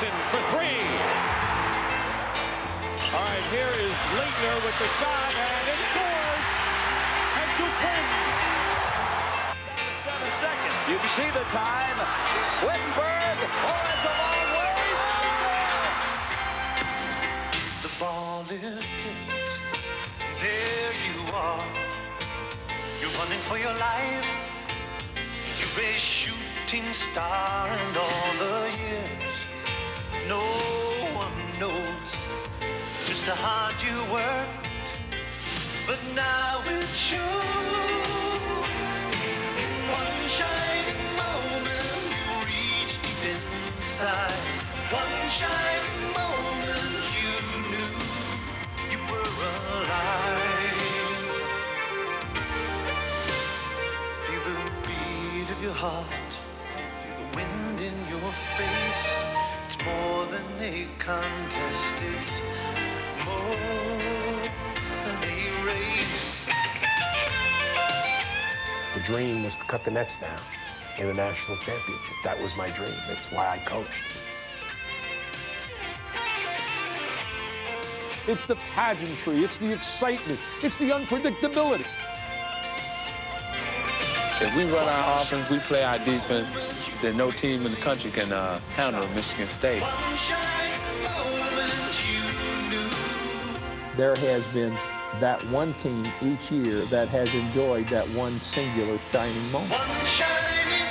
Jackson for three. All right, here is Leitner with the shot, and it scores. And Duke wins. Down to 7 seconds. You can see the time. Wittenberg. Oh, it's a long ways. The ball is tipped. There you are. You're running for your life. You're a shooting star, and all the years no one knows just how hard you worked, but now it shows. In one shining moment you reach deep inside. One shining moment you knew you were alive. Feel the beat of your heart, feel the wind in your face. It's more than a contest, it's more than a race. The dream was to cut the nets down in a national championship. That was my dream. That's why I coached. It's the pageantry, it's the excitement, it's the unpredictability. If we run our offense, we play our defense, then no team in the country can handle Michigan State. There has been that one team each year that has enjoyed that one singular shining moment. One shining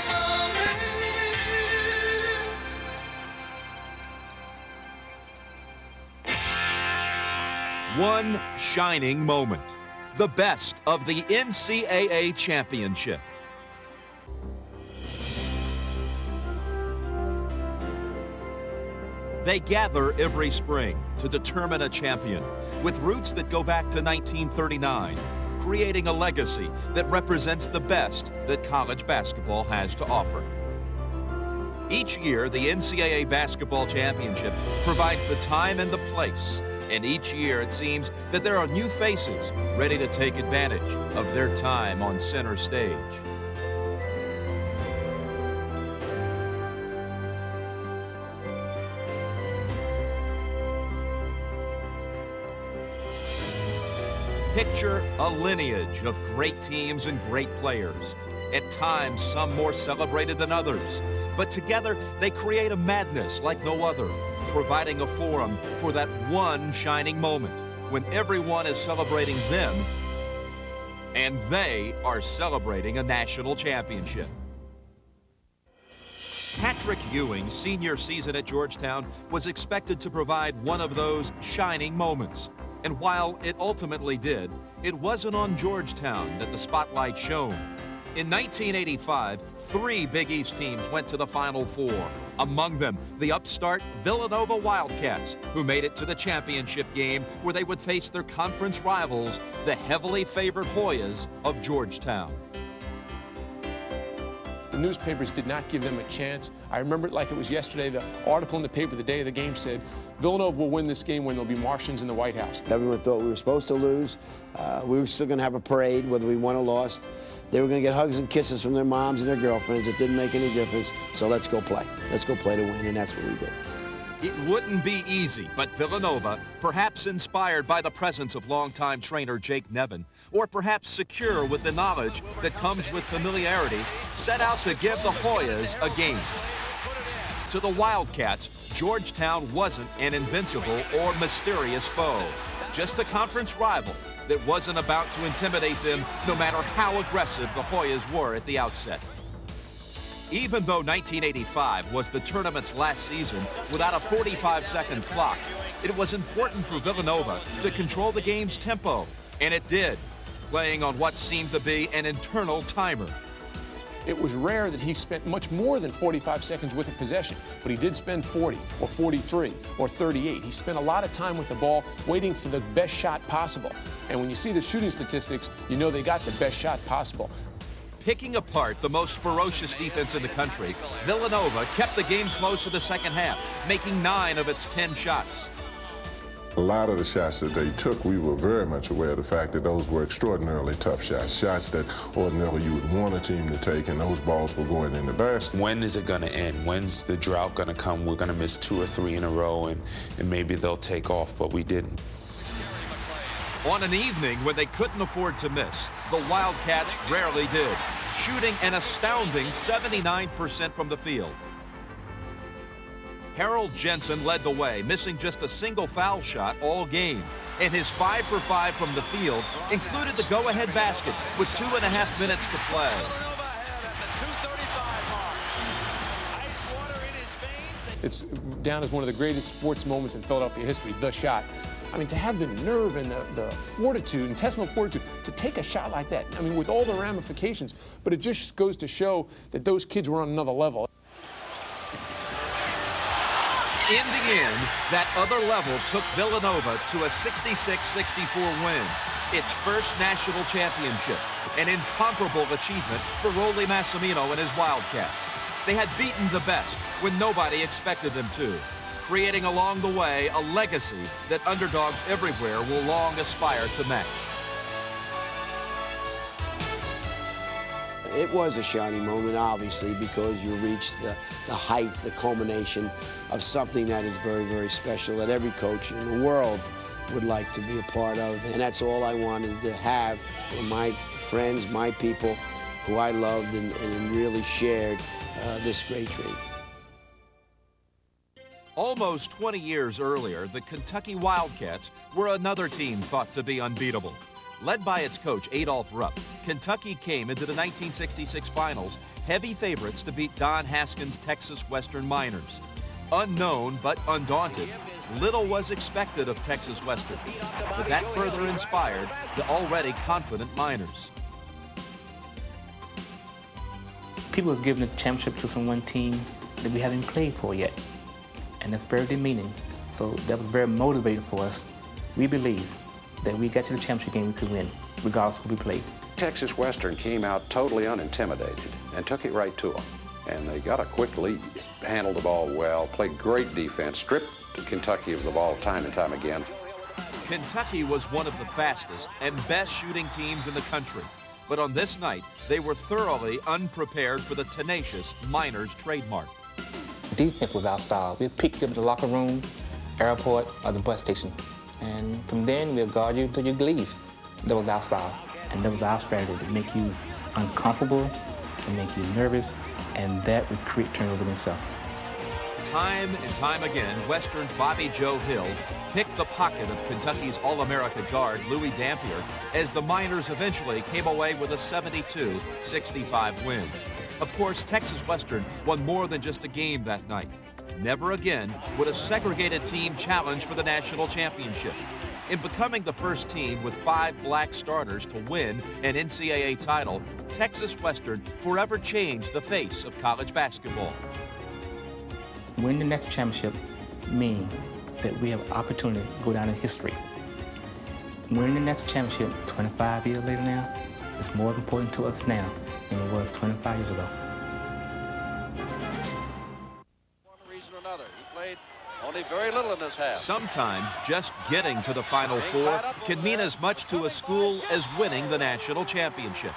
moment. One shining moment. The best of the NCAA championship. They gather every spring to determine a champion with roots that go back to 1939, creating a legacy that represents the best that college basketball has to offer. Each year, the NCAA basketball championship provides the time and the place, and each year it seems that there are new faces ready to take advantage of their time on center stage. Picture a lineage of great teams and great players. At times, some more celebrated than others. But together, they create a madness like no other, providing a forum for that one shining moment when everyone is celebrating them and they are celebrating a national championship. Patrick Ewing's senior season at Georgetown was expected to provide one of those shining moments. And while it ultimately did, it wasn't on Georgetown that the spotlight shone. In 1985, 3 Big East teams went to the Final Four. Among them, the upstart Villanova Wildcats, who made it to the championship game where they would face their conference rivals, the heavily favored Hoyas of Georgetown. The newspapers did not give them a chance. I remember it like it was yesterday. The article in the paper the day of the game said, Villanova will win this game when there'll be Martians in the White House. Everyone thought we were supposed to lose. We were still going to have a parade, whether we won or lost. They were going to get hugs and kisses from their moms and their girlfriends. It didn't make any difference, so let's go play. Let's go play to win, and that's what we did. It wouldn't be easy, but Villanova, perhaps inspired by the presence of longtime trainer Jake Nevin, or perhaps secure with the knowledge that comes with familiarity, set out to give the Hoyas a game. To the Wildcats, Georgetown wasn't an invincible or mysterious foe, just a conference rival that wasn't about to intimidate them no matter how aggressive the Hoyas were at the outset. Even though 1985 was the tournament's last season without a 45-second clock, it was important for Villanova to control the game's tempo, and it did, playing on what seemed to be an internal timer. It was rare that he spent much more than 45 seconds with a possession, but he did spend 40 or 43 or 38. He spent a lot of time with the ball waiting for the best shot possible. And when you see the shooting statistics, you know they got the best shot possible. Picking apart the most ferocious defense in the country, Villanova kept the game close in the second half, making 9 of its 10 shots. A lot of the shots that they took, we were very much aware of the fact that those were extraordinarily tough shots, shots that ordinarily you would want a team to take, and those balls were going in the basket. When is it going to end? When's the drought going to come? We're going to miss 2 or 3 in a row, and maybe they'll take off, but we didn't. On an evening when they couldn't afford to miss, the Wildcats rarely did, shooting an astounding 79% from the field. Harold Jensen led the way, missing just a single foul shot all game. And his 5 for 5 from the field included the go-ahead basket with 2.5 minutes to play. It's down as one of the greatest sports moments in Philadelphia history, the shot. I mean, to have the nerve and the fortitude, intestinal fortitude, to take a shot like that, I mean, with all the ramifications, but it just goes to show that those kids were on another level. In the end, that other level took Villanova to a 66-64 win, its first national championship, an incomparable achievement for Rollie Massimino and his Wildcats. They had beaten the best when nobody expected them to, creating along the way a legacy that underdogs everywhere will long aspire to match. It was a shining moment, obviously, because you reached the heights, the culmination of something that is very, very special that every coach in the world would like to be a part of. And that's all I wanted to have for my friends, my people, who I loved and really shared this great dream. Almost 20 years earlier, the Kentucky Wildcats were another team thought to be unbeatable. Led by its coach, Adolph Rupp, Kentucky came into the 1966 finals heavy favorites to beat Don Haskins' Texas Western Miners. Unknown but undaunted, little was expected of Texas Western, but that further inspired the already confident Miners. People have given the championship to some one team that we haven't played for yet, and that's very demeaning. So that was very motivating for us. We believe that we got to the championship game we could win, regardless of who we played. Texas Western came out totally unintimidated and took it right to them. And they got a quick lead, handled the ball well, played great defense, stripped Kentucky of the ball time and time again. Kentucky was one of the fastest and best shooting teams in the country. But on this night, they were thoroughly unprepared for the tenacious Miners trademark. Defense was our style. We'll pick you up at the locker room, airport, or the bus station. And from then, we'll guard you until you leave. That was our style. And that was our strategy to make you uncomfortable, to make you nervous, and that would create turnover in itself. Time and time again, Western's Bobby Joe Hill picked the pocket of Kentucky's All-America guard, Louis Dampier, as the Miners eventually came away with a 72-65 win. Of course, Texas Western won more than just a game that night. Never again would a segregated team challenge for the national championship. In becoming the first team with 5 black starters to win an NCAA title, Texas Western forever changed the face of college basketball. Winning the next championship means that we have an opportunity to go down in history. Winning the next championship 25 years later now is more important to us now than it was 25 years ago. Only very little in this half. Sometimes just getting to the Final Four can mean as much to a school as winning the national championship.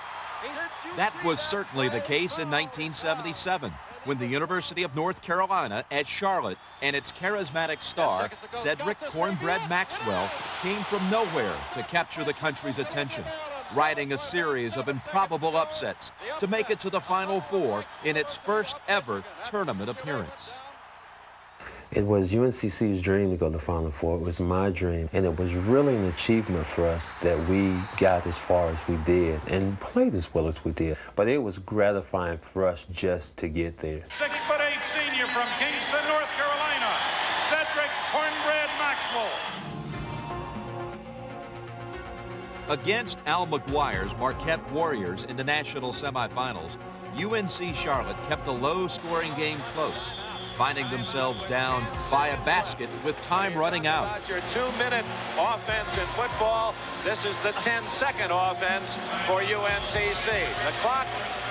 That was certainly the case in 1977, when the University of North Carolina at Charlotte and its charismatic star, Cedric Cornbread Maxwell, came from nowhere to capture the country's attention, riding a series of improbable upsets to make it to the Final Four in its first ever tournament appearance. It was UNCC's dream to go to the Final Four. It was my dream, and it was really an achievement for us that we got as far as we did and played as well as we did. But it was gratifying for us just to get there. 6'8" senior from Kingston, North Carolina, Cedric Cornbread Maxwell. Against Al McGuire's Marquette Warriors in the national semifinals, UNC Charlotte kept a low-scoring game close, finding themselves down by a basket with time running out. Your 2-minute offense in football. This is the 10-second offense for UNCC. The clock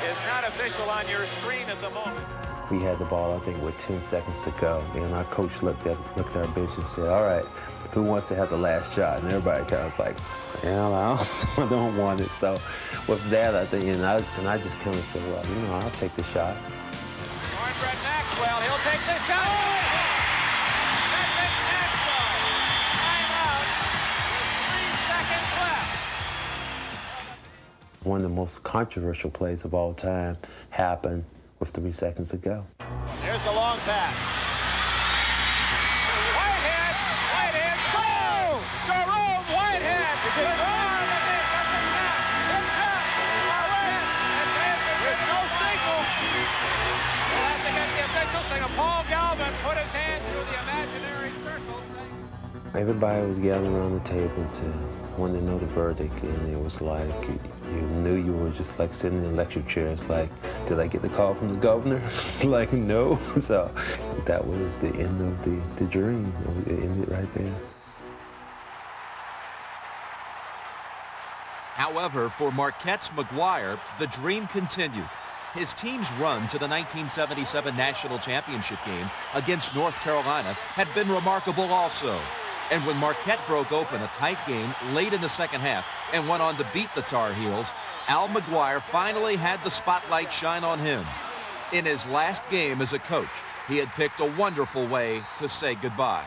is not official on your screen at the moment. We had the ball, I think, with 10 seconds to go. And our coach looked at our bench and said, all right, who wants to have the last shot? And everybody kind of like, hell, I don't want it. So with that, I think, and I just kind of said, well, you know, I'll take the shot. Brett Maxwell, he'll take the shot. Brett Maxwell, timeout with 3 seconds left. One of the most controversial plays of all time happened with 3 seconds to go. There's the long pass. Whitehead, go! Jerome Whitehead! With no signal. We'll have to get the official signal. Paul Galvin put his hand through the imaginary circle. Everybody was gathering around the table to want to know the verdict, and it was like you knew you were just like sitting in a lecture chair. It's like, did I get the call from the governor? It's like, no. So that was the end of the dream. It ended right there. However, for Marquette's McGuire, the dream continued. His team's run to the 1977 National Championship game against North Carolina had been remarkable also. And when Marquette broke open a tight game late in the second half and went on to beat the Tar Heels, Al McGuire finally had the spotlight shine on him. In his last game as a coach, he had picked a wonderful way to say goodbye.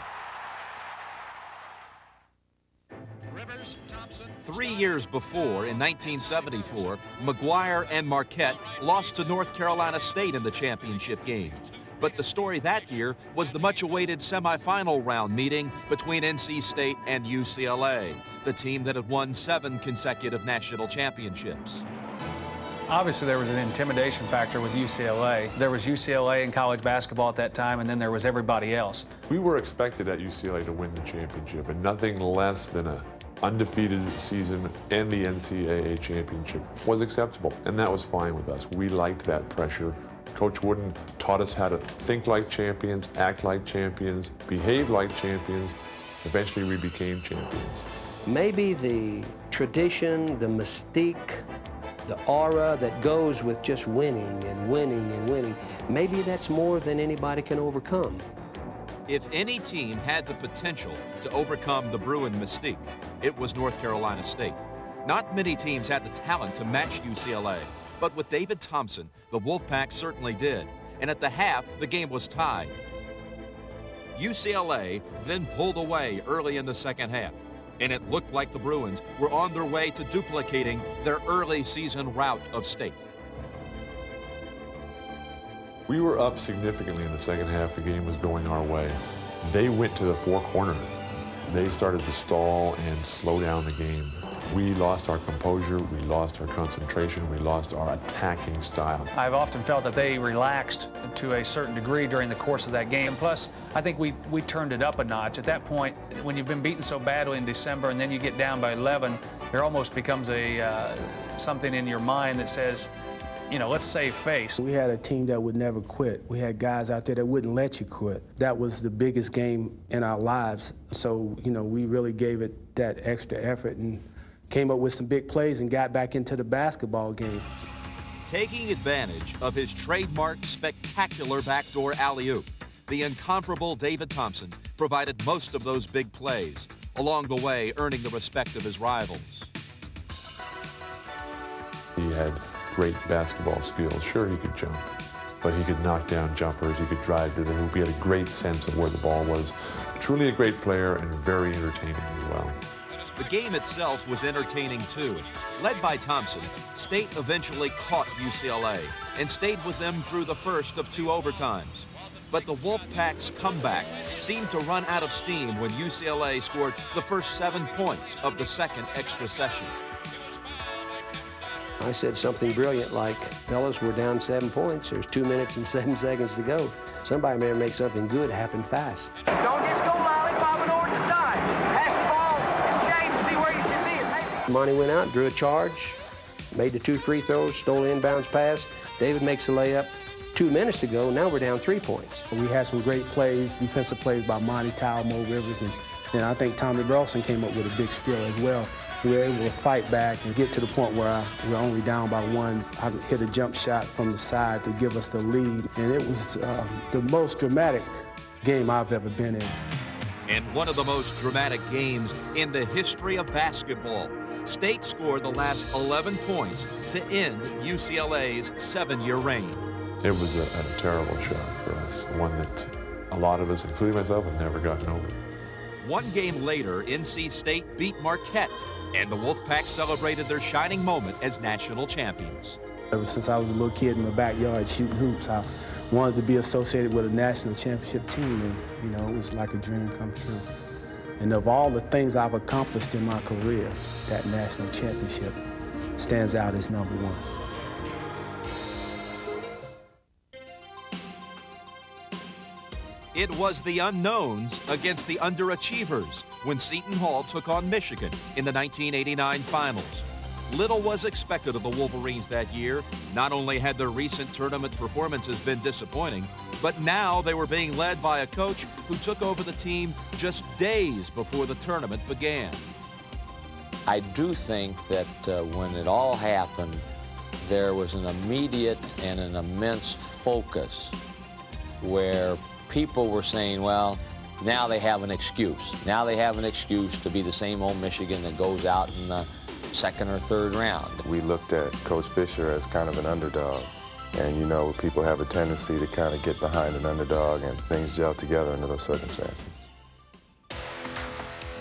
3 years before, in 1974, McGuire and Marquette lost to North Carolina State in the championship game. But the story that year was the much-awaited semifinal round meeting between NC State and UCLA, the team that had won 7 consecutive national championships. Obviously, there was an intimidation factor with UCLA. There was UCLA in college basketball at that time, and then there was everybody else. We were expected at UCLA to win the championship, and nothing less than an undefeated season and the NCAA championship was acceptable, and that was fine with us. We liked that pressure. Coach Wooden taught us how to think like champions, act like champions, behave like champions. Eventually, we became champions. Maybe the tradition, the mystique, the aura that goes with just winning and winning and winning, maybe that's more than anybody can overcome. If any team had the potential to overcome the Bruin mystique, it was North Carolina State. Not many teams had the talent to match UCLA. But with David Thompson, the Wolfpack certainly did. And at the half, the game was tied. UCLA then pulled away early in the second half. And it looked like the Bruins were on their way to duplicating their early season rout of State. We were up significantly in the second half. The game was going our way. They went to the four corner. They started to stall and slow down the game. We lost our composure, we lost our concentration, we lost our attacking style. I've often felt that they relaxed to a certain degree during the course of that game. Plus, I think we turned it up a notch. At that point, when you've been beaten so badly in December and then you get down by 11, there almost becomes something in your mind that says, you know, let's save face. We had a team that would never quit. We had guys out there that wouldn't let you quit. That was the biggest game in our lives. So, you know, we really gave it that extra effort and came up with some big plays and got back into the basketball game. Taking advantage of his trademark spectacular backdoor alley-oop, the incomparable David Thompson provided most of those big plays, along the way earning the respect of his rivals. He had great basketball skills. Sure, he could jump, but he could knock down jumpers, he could drive to the hoop, he had a great sense of where the ball was. Truly a great player and very entertaining as well. The game itself was entertaining too. Led by Thompson, State eventually caught UCLA and stayed with them through the first of 2 overtimes. But the Wolfpack's comeback seemed to run out of steam when UCLA scored the first 7 points of the second extra session. I said something brilliant like, fellas, we're down 7 points. There's 2 minutes and 7 seconds to go. Somebody better make something good happen fast. Don't just go lollypopping over the side. Pass the ball and James, see where you should be. Monty went out, drew a charge, made the 2 free throws, stole an inbounds pass. David makes a layup. 2 minutes to go, now we're down 3 points. We had some great plays, defensive plays by Monty, Towel, Mo Rivers, and I think Tommy Burleson came up with a big steal as well. We were able to fight back and get to the point where we were only down by one. I hit a jump shot from the side to give us the lead, and it was the most dramatic game I've ever been in. And one of the most dramatic games in the history of basketball. State scored the last 11 points to end UCLA's 7-year reign. It was a terrible shock for us, one that a lot of us, including myself, have never gotten over. One game later, NC State beat Marquette, and the Wolfpack celebrated their shining moment as national champions. Ever since I was a little kid in my backyard shooting hoops, I wanted to be associated with a national championship team, and you know, it was like a dream come true. And of all the things I've accomplished in my career, that national championship stands out as number one. It was the unknowns against the underachievers when Seton Hall took on Michigan in the 1989 finals. Little was expected of the Wolverines that year. Not only had their recent tournament performances been disappointing, but now they were being led by a coach who took over the team just days before the tournament began. I do think that when it all happened, there was an immediate and an immense focus where people were saying, well, now they have an excuse. Now they have an excuse to be the same old Michigan that goes out in the second or third round. We looked at Coach Fisher as kind of an underdog. And, you know, people have a tendency to kind of get behind an underdog, and things gel together under those circumstances.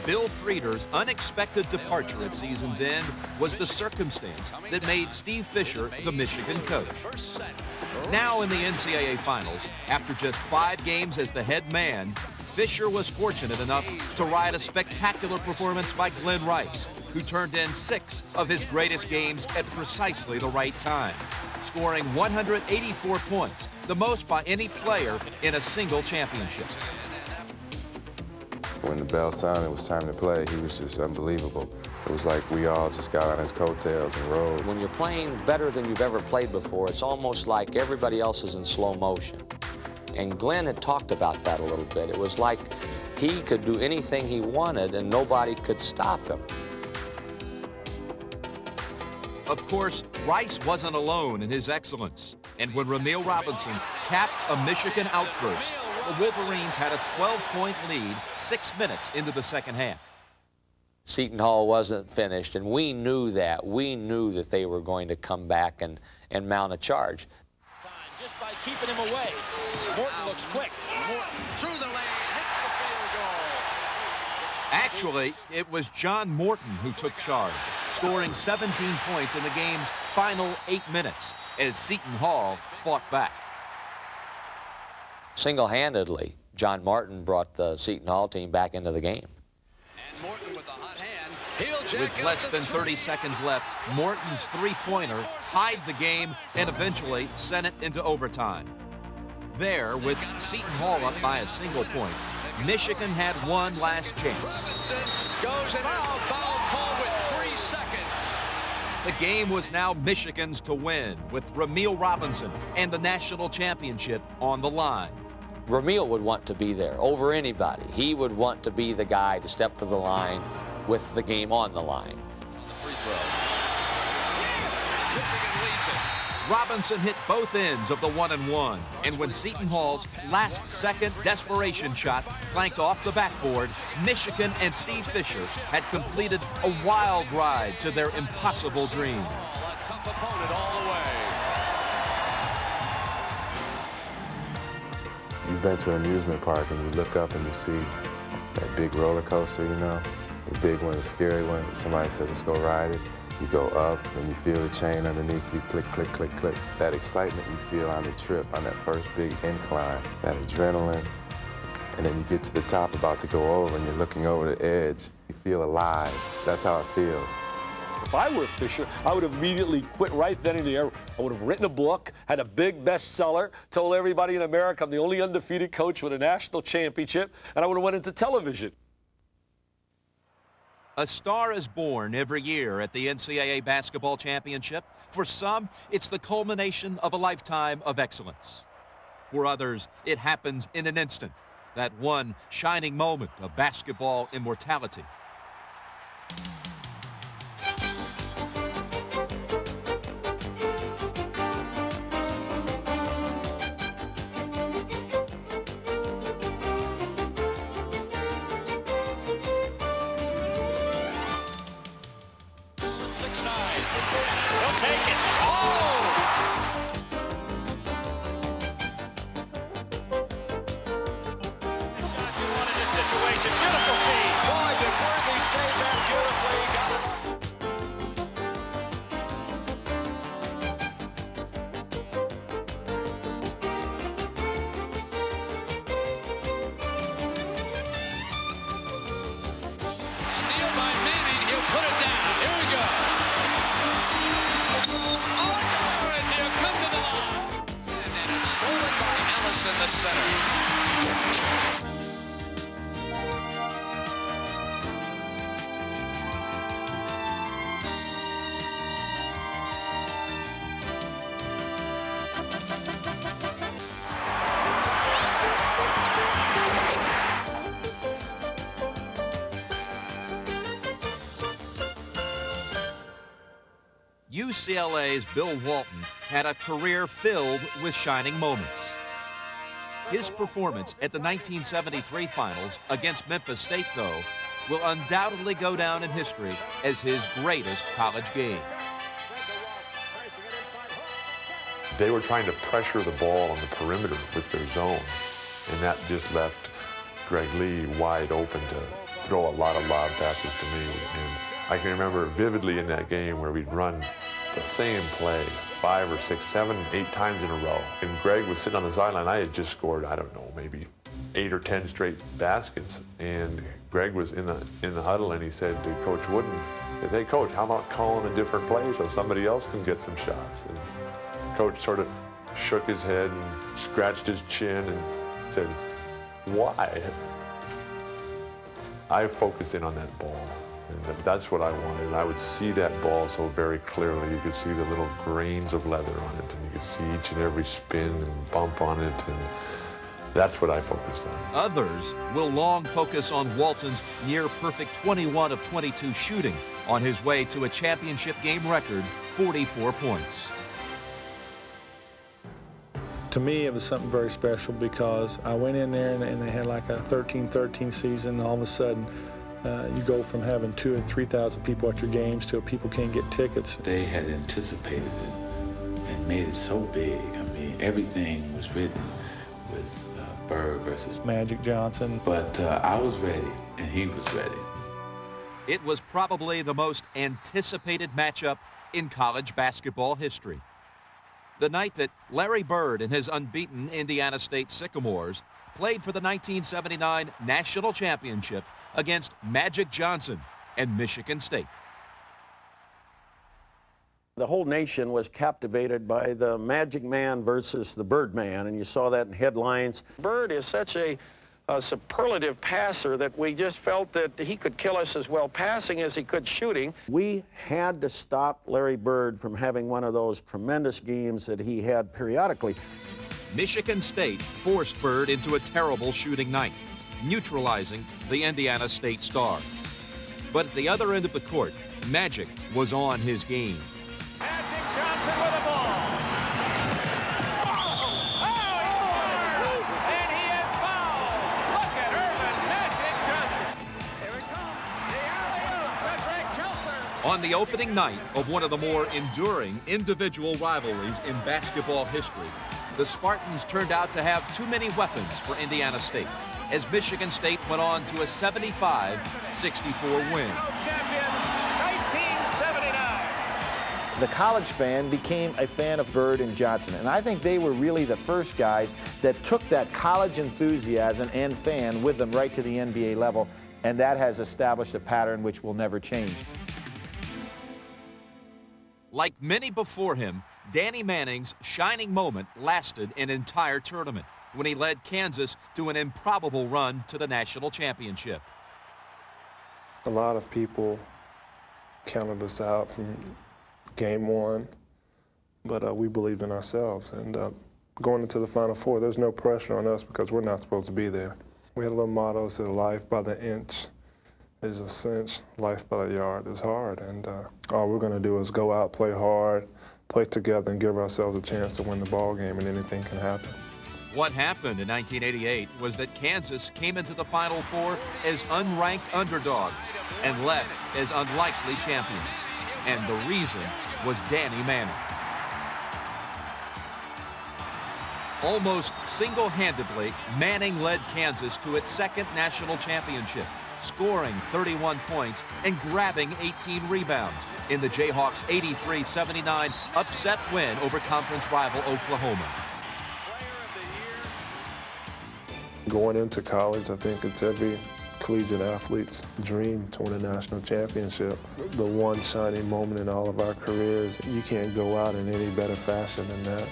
Bill Frieder's unexpected departure at season's end was the circumstance that made Steve Fisher the Michigan coach. Now in the NCAA finals, after just 5 games as the head man, Fisher was fortunate enough to ride a spectacular performance by Glenn Rice, who turned in 6 of his greatest games at precisely the right time, scoring 184 points, the most by any player in a single championship. When the bell sounded, it was time to play, he was just unbelievable. It was like we all just got on his coattails and rode. When you're playing better than you've ever played before, it's almost like everybody else is in slow motion. And Glenn had talked about that a little bit. It was like he could do anything he wanted and nobody could stop him. Of course, Rice wasn't alone in his excellence. And when Ramil Robinson capped a Michigan outburst, the Wolverines had a 12-point lead 6 minutes into the second half. Seton Hall wasn't finished, and we knew that. We knew that they were going to come back and mount a charge. Just by keeping him away. Morton looks quick. Morton through the lane, hits the field goal. Actually, it was John Morton who took charge, scoring 17 points in the game's final 8 minutes as Seton Hall fought back. Single-handedly, John Morton brought the Seton Hall team back into the game. And Morton with the hot hand. With less than 30 seconds left, Morton's three-pointer tied the game and eventually sent it into overtime. There, with Seton Hall up by a single point, Michigan had one last chance. Goes and foul call with 3 seconds. The game was now Michigan's to win, with Ramil Robinson and the national championship on the line. Ramil would want to be there over anybody. He would want to be the guy to step to the line with the game on the line. On the free throw. Michigan leads it. Robinson hit both ends of the 1-and-1, and when Seton Hall's last-second desperation shot clanked off the backboard, Michigan and Steve Fisher had completed a wild ride to their impossible dream. A tough opponent all the way. You've been to an amusement park and you look up and you see that big roller coaster, you know, the big one, the scary one. Somebody says, let's go ride it. You go up and you feel the chain underneath you, click, click, click, click. That excitement you feel on the trip, on that first big incline, that adrenaline. And then you get to the top about to go over and you're looking over the edge. You feel alive. That's how it feels. If I were Fisher, I would have immediately quit right then and there. I would have written a book, had a big bestseller, told everybody in America I'm the only undefeated coach with a national championship, and I would have went into television. A star is born every year at the NCAA basketball championship. For some, it's the culmination of a lifetime of excellence. For others, it happens in an instant, that one shining moment of basketball immortality. in the center. UCLA's Bill Walton had a career filled with shining moments. His performance at the 1973 finals against Memphis State, though, will undoubtedly go down in history as his greatest college game. They were trying to pressure the ball on the perimeter with their zone, and that just left Greg Lee wide open to throw a lot of lob passes to me. And I can remember vividly in that game where we'd run the same play 5 or 6, 7, 8 times in a row. And Greg was sitting on the sideline. I had just scored, I don't know, maybe 8 or 10 straight baskets. And Greg was in the huddle, and he said to Coach Wooden, "Hey, Coach, how about calling a different play so somebody else can get some shots?" And Coach sort of shook his head and scratched his chin and said, "Why?" I focused in on that ball, and that's what I wanted. And I would see that ball so very clearly. You could see the little grains of leather on it, and you could see each and every spin and bump on it, and that's what I focused on. Others will long focus on Walton's near-perfect 21 of 22 shooting on his way to a championship game record 44 points. To me, it was something very special because I went in there and they had like a 13-13 season. And all of a sudden, you go from having 2,000 and 3,000 people at your games to people can't get tickets. They had anticipated it and made it so big. I mean, everything was written with Bird versus Magic Johnson. But I was ready, and he was ready. It was probably the most anticipated matchup in college basketball history. The night that Larry Bird and his unbeaten Indiana State Sycamores played for the 1979 National Championship against Magic Johnson and Michigan State. The whole nation was captivated by the Magic Man versus the Bird Man, and you saw that in headlines. Bird is such a superlative passer that we just felt that he could kill us as well passing as he could shooting. We had to stop Larry Bird from having one of those tremendous games that he had periodically. Michigan State forced Bird into a terrible shooting night, neutralizing the Indiana State star. But at the other end of the court, Magic was on his game. Magic Johnson with the ball. On the opening night of one of the more enduring individual rivalries in basketball history, the Spartans turned out to have too many weapons for Indiana State, as Michigan State went on to a 75-64 win. Champions, 1979. The college fan became a fan of Bird and Johnson, and I think they were really the first guys that took that college enthusiasm and fan with them right to the NBA level, and that has established a pattern which will never change. Like many before him, Danny Manning's shining moment lasted an entire tournament when he led Kansas to an improbable run to the national championship. A lot of people counted us out from game one, but we believed in ourselves. And going into the Final Four, there's no pressure on us because we're not supposed to be there. We had a little motto that said, "Life by the inch is a cinch, life by the yard is hard." And all we're going to do is go out, play hard, play together, and give ourselves a chance to win the ball game, and anything can happen. What happened in 1988 was that Kansas came into the Final Four as unranked underdogs and left as unlikely champions. And the reason was Danny Manning. Almost single-handedly, Manning led Kansas to its second national championship, scoring 31 points and grabbing 18 rebounds in the Jayhawks' 83-79 upset win over conference rival Oklahoma. Going into college, I think it's every collegiate athlete's dream to win a national championship. The one shining moment in all of our careers, you can't go out in any better fashion than that.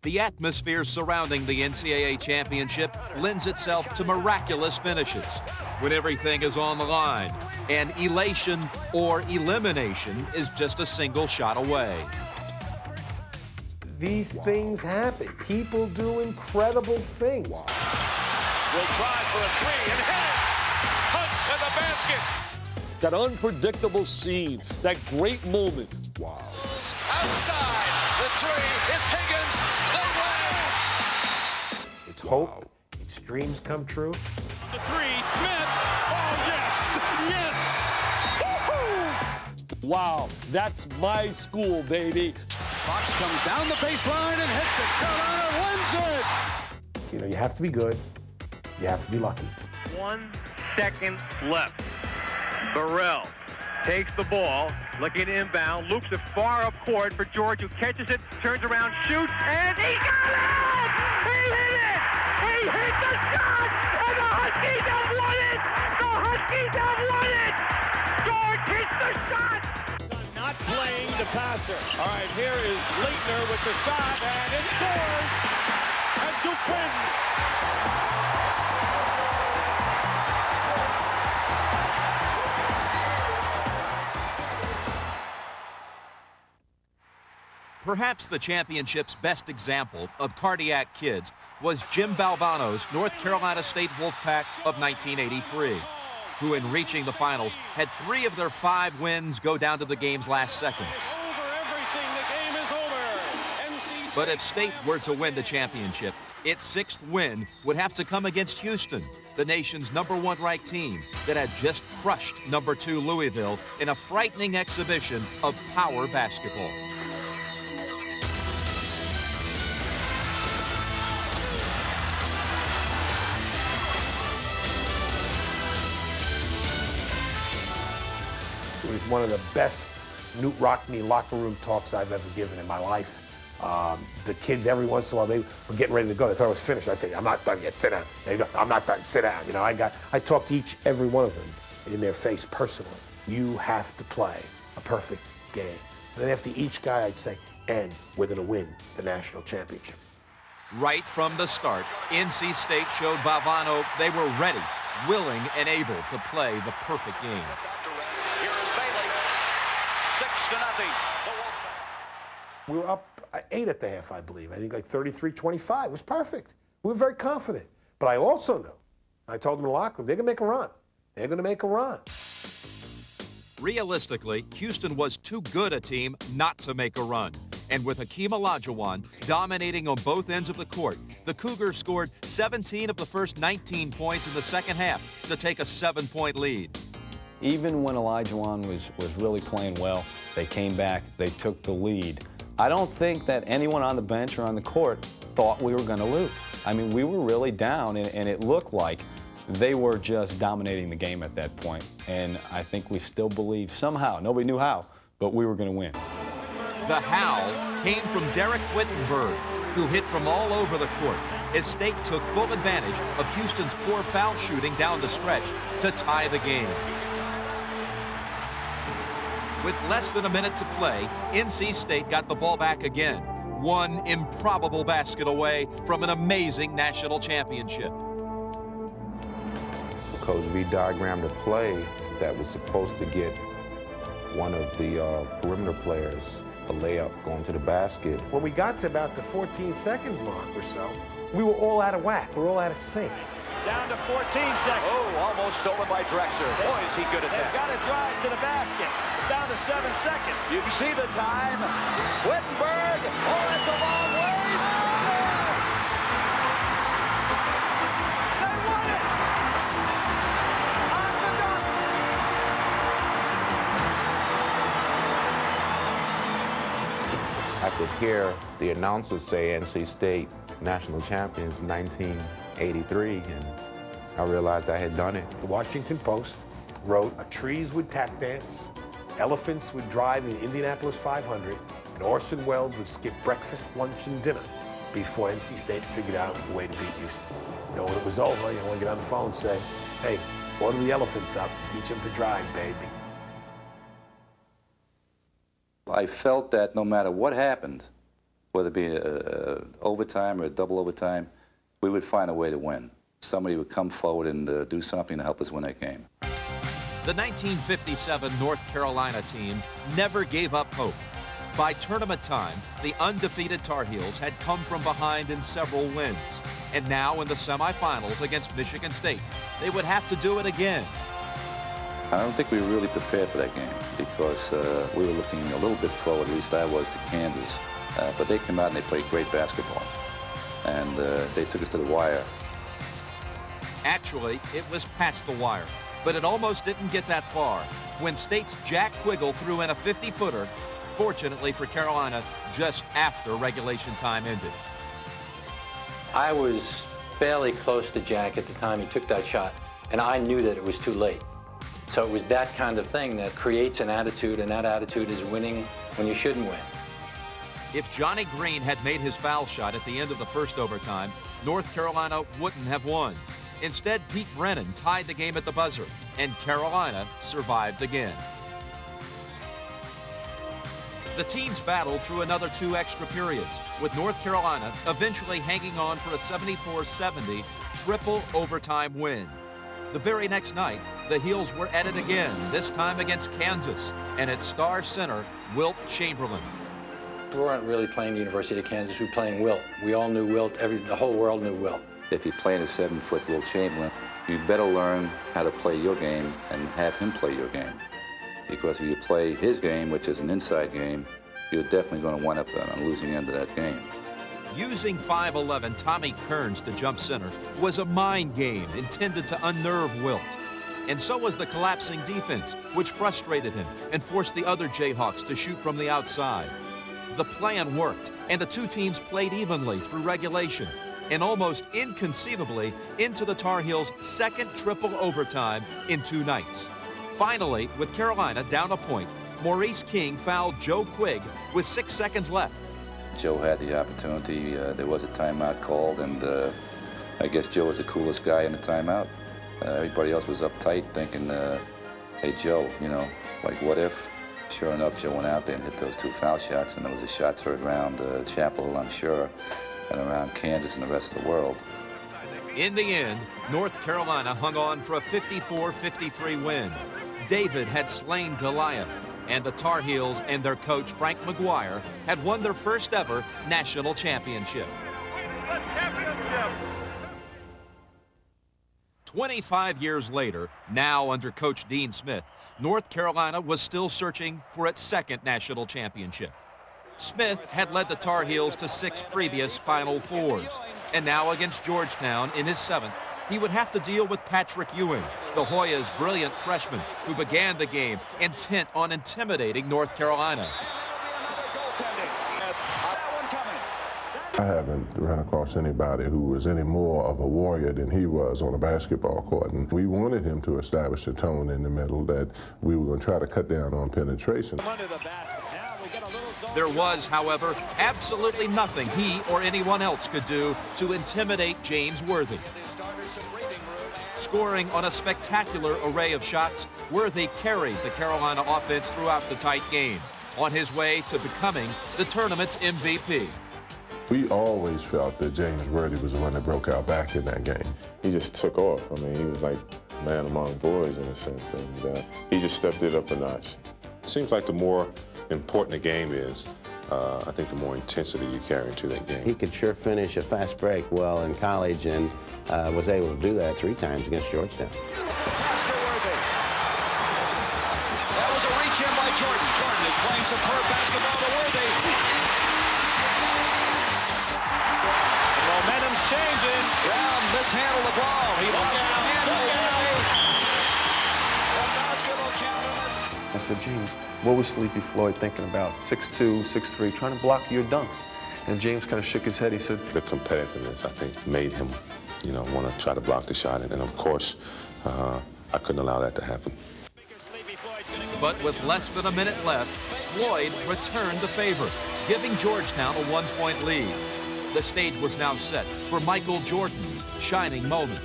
The atmosphere surrounding the NCAA championship lends itself to miraculous finishes when everything is on the line, and elation or elimination is just a single shot away. These things happen. People do incredible things. Will try for a three and hit it. Hunt to the basket. That unpredictable scene, that great moment. Wow. Outside the three. It's Higgins. They win. It's hope. It's dreams come true. The three. Smith. Oh, yes. Yes. Woo-hoo. Wow, that's my school, baby. Fox comes down the baseline and hits it. Carolina wins it. You know, you have to be good. You have to be lucky. 1 second left. Burrell takes the ball, looking inbound, loops it far up court for George, who catches it, turns around, shoots, and he got it! He hit it! He hit the shot! And the Huskies have won it! The Huskies have won it! George hits the shot! Not playing the passer. All right, here is Leitner with the shot, and it scores! And Duke wins! Perhaps the championship's best example of cardiac kids was Jim Valvano's North Carolina State Wolfpack of 1983, who in reaching the finals had 3 of their 5 wins go down to the game's last seconds. But if State were to win the championship, its 6th win would have to come against Houston, the nation's #1 ranked team that had just crushed #2 Louisville in a frightening exhibition of power basketball. It was one of the best Newt Rockne locker room talks I've ever given in my life. The kids, every once in a while, they were getting ready to go. They thought it was finished. I'd say, I'm not done yet, sit down. They go, I'm not done, sit down. You know, I talked to every one of them in their face personally. You have to play a perfect game. Then after each guy, I'd say, and we're going to win the national championship. Right from the start, NC State showed Valvano they were ready, willing, and able to play the perfect game. Here is Bailey. 6-0. We were up 8 at the half, I believe. I think like 33-25. It was perfect. We were very confident. But I also knew, I told them in the locker room, they're going to make a run. They're going to make a run. Realistically, Houston was too good a team not to make a run. And with Hakeem Olajuwon dominating on both ends of the court, the Cougars scored 17 of the first 19 points in the second half to take a 7-point lead. Even when Olajuwon was really playing well, they came back, they took the lead. I don't think that anyone on the bench or on the court thought we were going to lose. I mean, we were really down, and it looked like they were just dominating the game at that point. And I think we still believe somehow, nobody knew how, but we were going to win. The how came from Derek Whittenburg, who hit from all over the court as State took full advantage of Houston's poor foul shooting down the stretch to tie the game. With less than a minute to play, NC State got the ball back again, one improbable basket away from an amazing national championship. Coach V diagrammed a play that was supposed to get one of the perimeter players a layup going to the basket. When we got to about the 14 seconds mark or so, we were all out of whack. We were all out of sync. Down to 14 seconds. Oh, almost stolen by Drexler. Boy, is he good at that. They've got to drive to the basket. It's down to 7 seconds. You can see the time. Whittenburg. Oh, that's a long ways. They won it. On the dunk. I could hear the announcers say NC State national champions 1983, and I realized I had done it. The Washington Post wrote, trees would tap dance, elephants would drive in Indianapolis 500, and Orson Welles would skip breakfast, lunch, and dinner before NC State figured out a way to beat Houston. You know, when it was over, you want to get on the phone and say, hey, order the elephants up, teach them to drive, baby. I felt that no matter what happened, whether it be a overtime or a double overtime, we would find a way to win. Somebody would come forward and do something to help us win that game. The 1957 North Carolina team never gave up hope. By tournament time, the undefeated Tar Heels had come from behind in several wins. And now in the semifinals against Michigan State, they would have to do it again. I don't think we were really prepared for that game because we were looking a little bit forward, at least I was, to Kansas. But they came out and they played great basketball. And they took us to the wire. Actually, it was past the wire, but it almost didn't get that far when State's Jack Quiggle threw in a 50-footer, fortunately for Carolina, just after regulation time ended. I was fairly close to Jack at the time he took that shot, and I knew that it was too late. So it was that kind of thing that creates an attitude, and that attitude is winning when you shouldn't win. If Johnny Green had made his foul shot at the end of the first overtime, North Carolina wouldn't have won. Instead, Pete Brennan tied the game at the buzzer, and Carolina survived again. The teams battled through another 2 extra periods, with North Carolina eventually hanging on for a 74-70 triple overtime win. The very next night, the Heels were at it again, this time against Kansas, and its star center, Wilt Chamberlain. We weren't really playing the University of Kansas, we were playing Wilt. We all knew Wilt, the whole world knew Wilt. If you're playing a 7-foot Wilt Chamberlain, you better learn how to play your game and have him play your game. Because if you play his game, which is an inside game, you're definitely going to wind up on the losing end of that game. Using 5'11" Tommy Kearns to jump center was a mind game intended to unnerve Wilt. And so was the collapsing defense, which frustrated him and forced the other Jayhawks to shoot from the outside. The plan worked, and the two teams played evenly through regulation, and almost inconceivably into the Tar Heels' second triple overtime in 2 nights. Finally, with Carolina down a point, Maurice King fouled Joe Quigg with 6 seconds left. Joe had the opportunity. There was a timeout called, and I guess Joe was the coolest guy in the timeout. Everybody else was uptight thinking, hey, Joe, you know, like what if? Sure enough, Joe went out there and hit those 2 foul shots, and there was a shots heard around Chapel, I'm sure, and around Kansas and the rest of the world. In the end, North Carolina hung on for a 54-53 win. David had slain Goliath, and the Tar Heels and their coach, Frank McGuire, had won their first ever national championship. 25 years later, now under Coach Dean Smith, North Carolina was still searching for its second national championship. Smith had led the Tar Heels to 6 previous Final Fours, and now against Georgetown in his 7th, he would have to deal with Patrick Ewing, the Hoyas' brilliant freshman who began the game intent on intimidating North Carolina. I haven't run across anybody who was any more of a warrior than he was on a basketball court. And we wanted him to establish a tone in the middle that we were going to try to cut down on penetration. There was, however, absolutely nothing he or anyone else could do to intimidate James Worthy. Scoring on a spectacular array of shots, Worthy carried the Carolina offense throughout the tight game, on his way to becoming the tournament's MVP. We always felt that James Worthy was the one that broke our back in that game. He just took off. I mean, he was like man among boys in a sense, and he just stepped it up a notch. It seems like the more important the game is, I think the more intensity you carry into that game. He could sure finish a fast break well in college and was able to do that 3 times against Georgetown. That was a reach in by Jordan. Jordan is playing superb basketball to Worthy. The momentum's changing. Brown mishandled the ball. He lost the handle. Basketball count on this. I said, James, what was Sleepy Floyd thinking about? 6'2", 6'3", trying to block your dunks. And James kind of shook his head. He said, the competitiveness, I think, made him, you know, want to try to block the shot. And of course, I couldn't allow that to happen. But with less than a minute left, Floyd returned the favor, giving Georgetown a 1-point lead. The stage was now set for Michael Jordan's shining moment.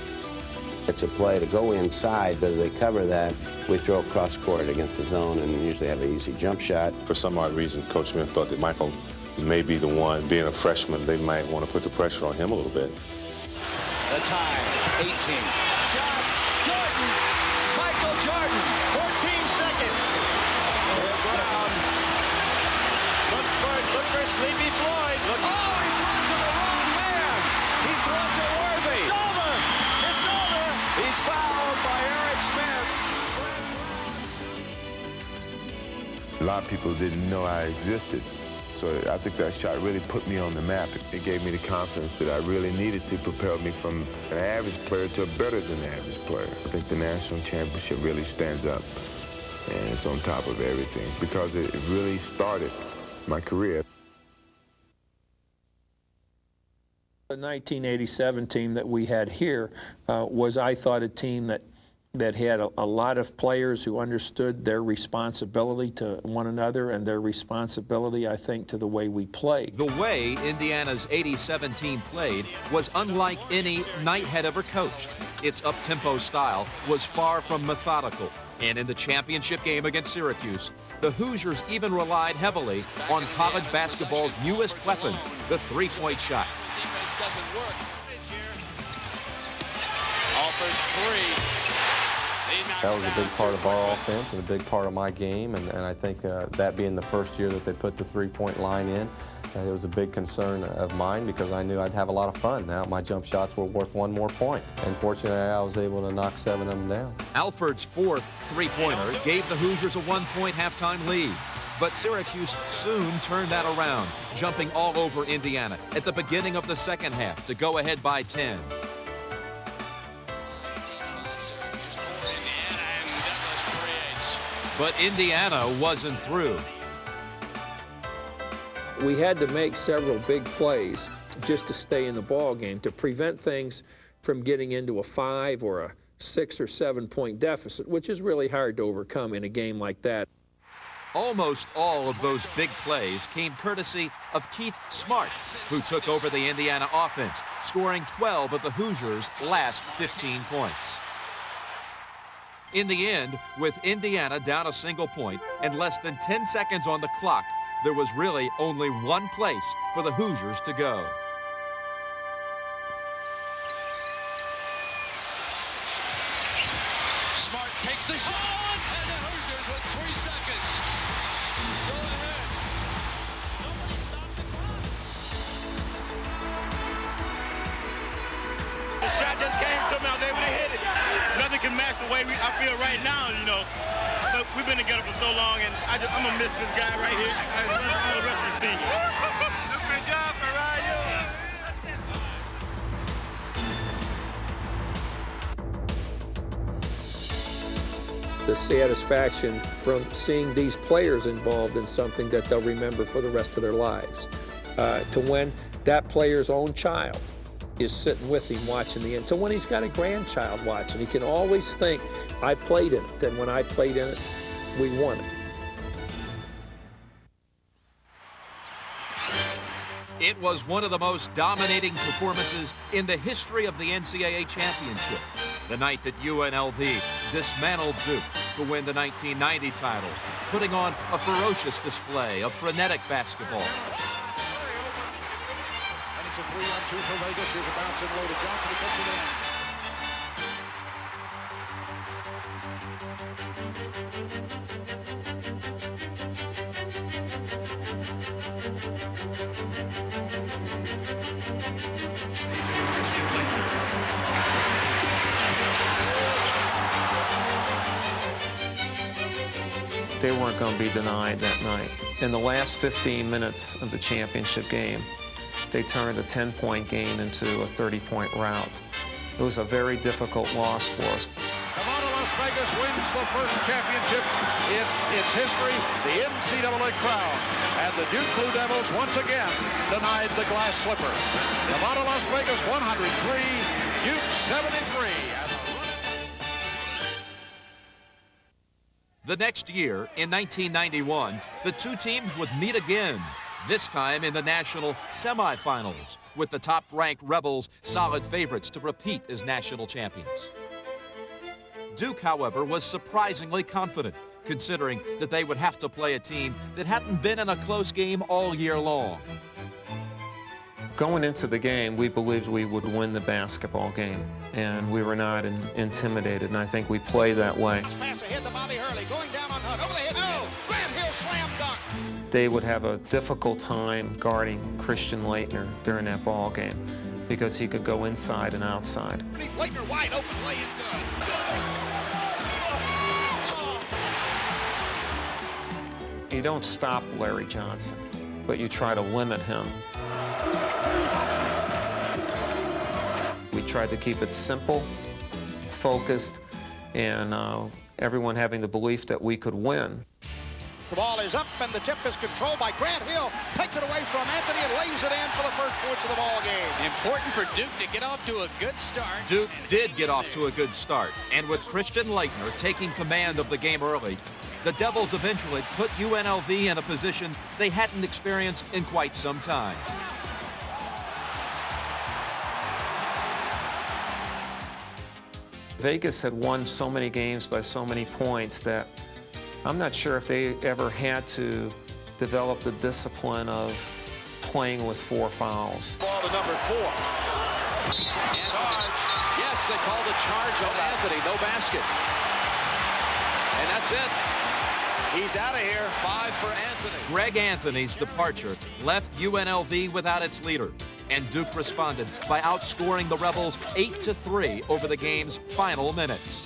It's a play to go inside, but if they cover that, we throw cross court against the zone and usually have an easy jump shot. For some odd reason, Coach Smith thought that Michael may be the one, being a freshman, they might want to put the pressure on him a little bit. The time, 18. Shot, Jordan, Michael Jordan, 14 seconds. Brown. Look for Sleepy Floyd. Look. Oh, he threw it to the wrong man. He threw it to Worthy. It's over. It's over. He's fouled by Eric Smith. A lot of people didn't know I existed. So I think that shot really put me on the map. It gave me the confidence that I really needed to propel me from an average player to a better than average player. I think the national championship really stands up and it's on top of everything because it really started my career. The 1987 team that we had here was, I thought, a team that had a lot of players who understood their responsibility to one another and their responsibility, I think, to the way we played. The way Indiana's 87 team played was unlike any Knight had ever coached. Its up-tempo style was far from methodical. And in the championship game against Syracuse, the Hoosiers even relied heavily on college basketball's newest weapon, the three-point shot. Defense doesn't work. Alford's three. That was a big part of our offense and a big part of my game, and I think that being the first year that they put the three-point line in, it was a big concern of mine because I knew I'd have a lot of fun. Now my jump shots were worth one more point, and fortunately I was able to knock 7 of them down. Alford's fourth three-pointer gave the Hoosiers a 1-point halftime lead. But Syracuse soon turned that around, jumping all over Indiana at the beginning of the second half to go ahead by 10. But Indiana wasn't through. We had to make several big plays just to stay in the ball game to prevent things from getting into a 5 or a 6 or 7 point deficit, which is really hard to overcome in a game like that. Almost all of those big plays came courtesy of Keith Smart, who took over the Indiana offense, scoring 12 of the Hoosiers' last 15 points. In the end, with Indiana down a single point and less than 10 seconds on the clock, there was really only one place for the Hoosiers to go. Smart takes the shot, and the Hoosiers with 3 seconds. Go ahead. The shot just came to me. I was able to hit it. Nothing can match the way I feel right now, you know. But we've been together for so long, and I'm going to miss this guy right here. All the rest of the seniors. Good job, Mariah. The satisfaction from seeing these players involved in something that they'll remember for the rest of their lives. To when that player's own child is sitting with him watching the end, to when he's got a grandchild watching. He can always think, I played in it, and when I played in it, we won it. It was one of the most dominating performances in the history of the NCAA championship. The night that UNLV dismantled Duke to win the 1990 title, putting on a ferocious display of frenetic basketball. And it's a 3-on-2 for Vegas. Here's a bounce and low to Johnson. He puts it in. They weren't going to be denied that night. In the last 15 minutes of the championship game, they turned a 10-point gain into a 30-point rout. It was a very difficult loss for us. Nevada, Las Vegas wins the first championship in its history, the NCAA crown. And the Duke Blue Devils once again denied the glass slipper. Nevada, Las Vegas 103, Duke 73. The next year, in 1991, the two teams would meet again, this time in the national semifinals, with the top-ranked Rebels solid favorites to repeat as national champions. Duke, however, was surprisingly confident, considering that they would have to play a team that hadn't been in a close game all year long. Going into the game, we believed we would win the basketball game, and we were not intimidated, and I think we played that way. Pass ahead to Bobby Hurley, going down on Hunt, over the head. Oh, Grant Hill slam dunk. They would have a difficult time guarding Christian Laettner during that ball game because he could go inside and outside. Laettner wide open, lay in good. You don't stop Larry Johnson, but you try to limit him. We tried to keep it simple, focused, and everyone having the belief that we could win. The ball is up, and the tip is controlled by Grant Hill. Takes it away from Anthony and lays it in for the first points of the ball game. Important for Duke to get off to a good start. Duke did get off to a good start, and with Christian Laettner taking command of the game early, the Devils eventually put UNLV in a position they hadn't experienced in quite some time. Vegas had won so many games by so many points that I'm not sure if they ever had to develop the discipline of playing with 4 fouls. Ball to number 4. Charge. Yes, they called a charge on Anthony. No basket. And that's it. He's out of here. 5 for Anthony. Greg Anthony's departure left UNLV without its leader, and Duke responded by outscoring the Rebels 8-3 over the game's final minutes.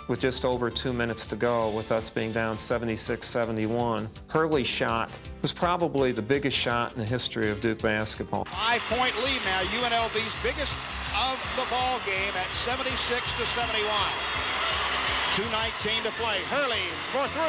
With just over 2 minutes to go, with us being down 76-71, Hurley's shot was probably the biggest shot in the history of Duke basketball. 5-point lead now. UNLV's biggest of the ball game at 76-71. 2:19 to play. Hurley for 3.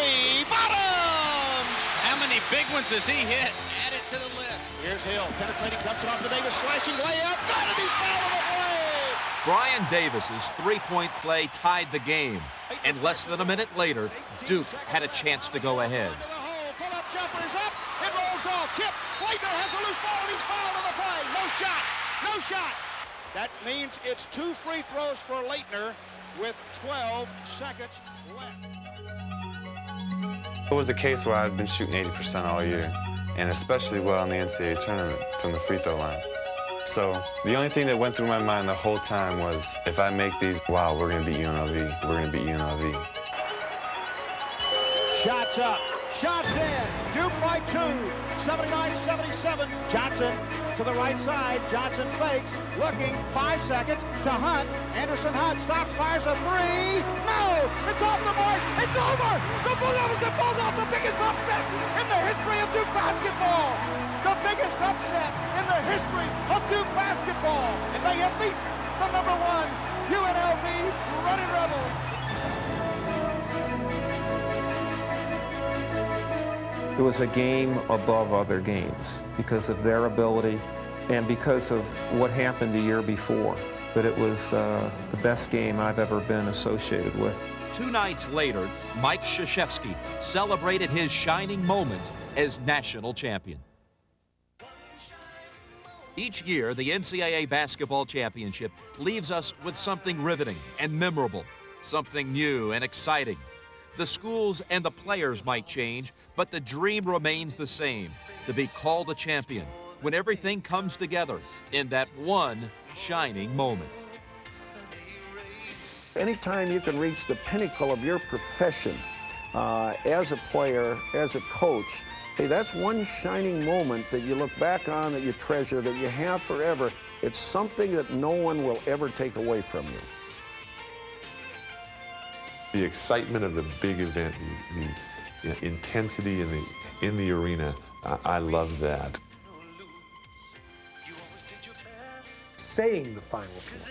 Bottoms! How many big ones has he hit? Add it to the list. Here's Hill. Penetrating, dumps it off to Davis. Slashing layup. Got it! He fouled on the play! Brian Davis's three-point play tied the game, and less than a minute later, Duke had a chance to go ahead. Pull-up jumper is up. It rolls off. Tip. Laettner has a loose ball, and he's fouled on the play. No shot. No shot. That means it's 2 free throws for Laettner with 12 seconds left. It was a case where I'd been shooting 80% all year, and especially well in the NCAA tournament from the free throw line. So the only thing that went through my mind the whole time was, if I make these, wow, we're going to beat UNLV. We're going to beat UNLV. Shots up. Shots in. Duke by 2. 79-77. Johnson to the right side. Johnson fakes. Looking. 5 seconds to Hunt. Anderson Hunt stops. Fires a 3. No! It's off the mark. It's over. The Bulldogs have pulled off the biggest upset in the history of Duke basketball. The biggest upset in the history of Duke basketball. They have beaten the number 1 UNLV Running Rebels. It was a game above other games because of their ability and because of what happened the year before. But it was the best game I've ever been associated with. 2 nights later, Mike Krzyzewski celebrated his shining moment as national champion. Each year, the NCAA basketball championship leaves us with something riveting and memorable, something new and exciting. The schools and the players might change, but the dream remains the same, to be called a champion when everything comes together in that one shining moment. Anytime you can reach the pinnacle of your profession as a player, as a coach, hey, that's one shining moment that you look back on, that you treasure, that you have forever. It's something that no one will ever take away from you. The excitement of the big event, the intensity in the arena, I love that. Saying the Final Four.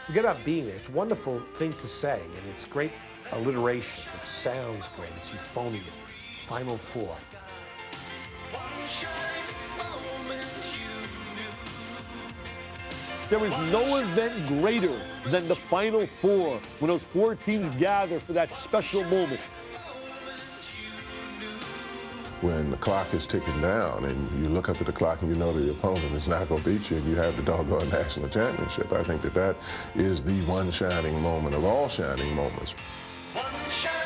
Forget about being there. It's a wonderful thing to say, and it's great alliteration. It sounds great. It's euphonious. Final Four. There is no event greater than the Final Four, when those 4 teams gather for that special moment. when the clock is ticking down and you look up at the clock and you know the opponent is not going to beat you and you have the doggone national championship. I think that is the one shining moment of all shining moments. One shining